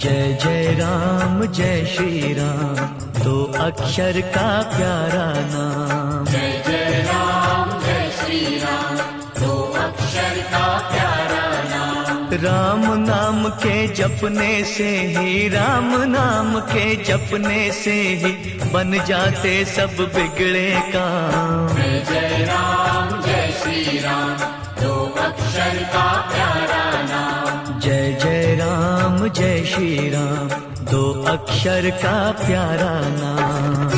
जय जय राम जय श्री राम, दो अक्षर का प्यारा नाम। जय जय राम जय श्री राम, दो अक्षर का प्यारा नाम। राम नाम के जपने से ही, राम नाम के जपने से ही बन जाते सब बिगड़े काम। जय जय राम जय श्री राम, दो अक्षर का प्यारा नाम। जय जय राम जय श्री राम, दो अक्षर का प्यारा नाम।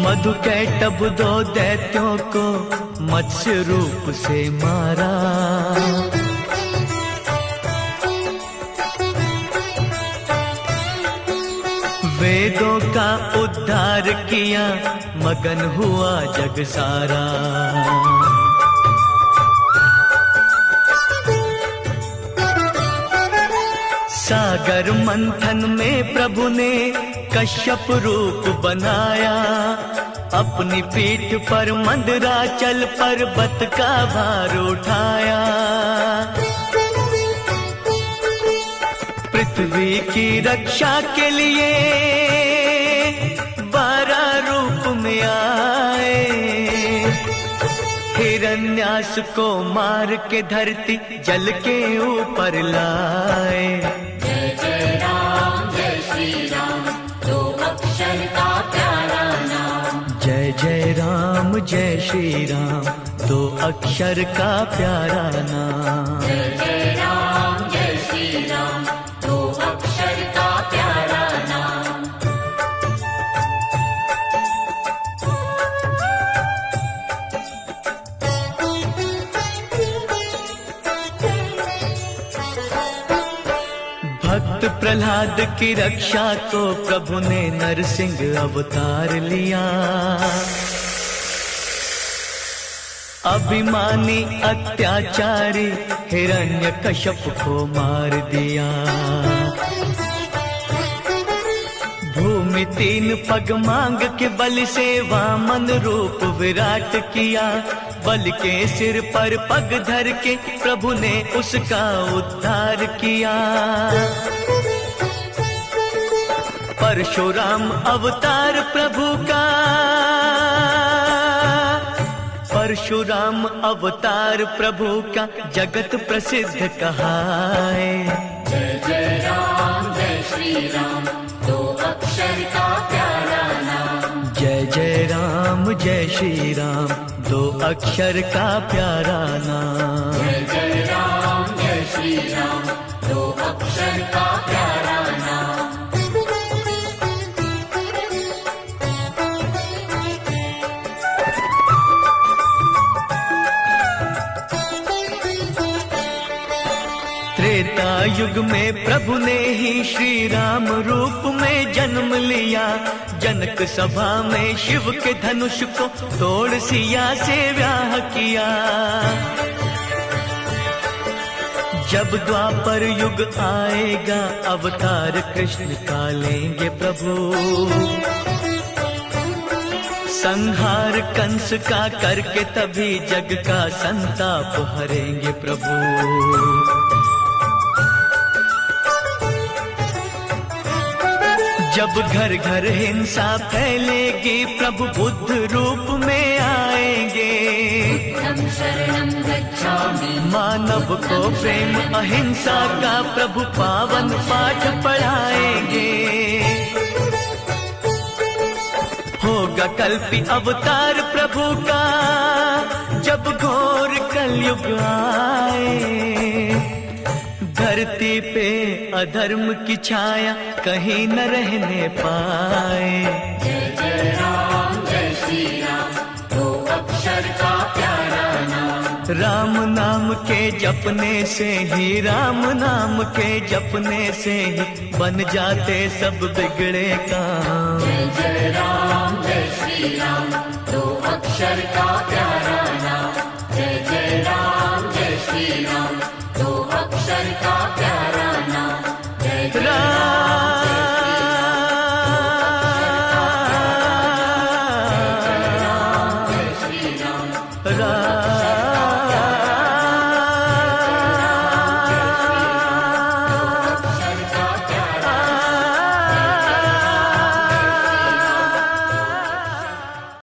मधु कैटभ दो दैत्यों को मत्स्य रूप से मारा। वेदों का उद्धार किया, मगन हुआ जग सारा। सागर मंथन में प्रभु ने कश्यप रूप बनाया। अपनी पीठ पर मंदराचल पर्वत का भार उठाया। पृथ्वी की रक्षा के लिए 12 रूप में आए। हिरण्यास को मार के धरती जल के ऊपर लाए। जय जय राम जय श्री राम, दो अक्षर का प्यारा नाम। जय जय राम जय श्री राम, दो अक्षर का प्यारा नाम। जय जय राम जय श्री राम, दो अक्षर का प्यारा नाम। भक्त प्रहलाद की रक्षा को प्रभु ने नरसिंह अवतार लिया। अभिमानी अत्याचारी हिरण्यकश्यप को मार दिया। भूमि 3 पग मांग के बल से वामन रूप विराट किया। बल के सिर पर पग धर के प्रभु ने उसका उद्धार किया। परशुराम अवतार प्रभु का, परशुराम अवतार प्रभु का जगत प्रसिद्ध कहाए। जय जय राम जय श्री राम, दो अक्षर का प्यारा नाम। जय जय राम जय श्री राम, दो अक्षर का प्यारा नाम। जय जय राम जय श्री राम, दो अक्षर का प्यारा नाम। त्रेता युग में प्रभु ने ही श्री राम रूप में जन्म लिया। जनक सभा में शिव के धनुष को तोड़ सिया से व्याह किया। जब द्वापर युग आएगा, अवतार कृष्ण का लेंगे प्रभु। संहार कंस का करके तभी जग का संताप हरेंगे प्रभु। जब घर घर हिंसा फैलेगी, प्रभु बुद्ध रूप में आएंगे। बुद्धं शरणं गच्छामि, मानव को प्रेम अहिंसा का प्रभु पावन पाठ पढ़ाएंगे। होगा कल्पी अवतार प्रभु का, जब घोर कलयुग आए। धरती पे अधर्म की छाया कहीं न रहने पाए। जय जय राम जय श्री राम, दो अक्षर का प्यारा नाम। राम नाम के जपने से ही, राम नाम के जपने से ही बन जाते सब बिगड़े काम। जय जय राम जय श्री राम, दो अक्षर का प्यारा नाम। जय जय राम जय श्री राम, दो अक्षर का प्यारा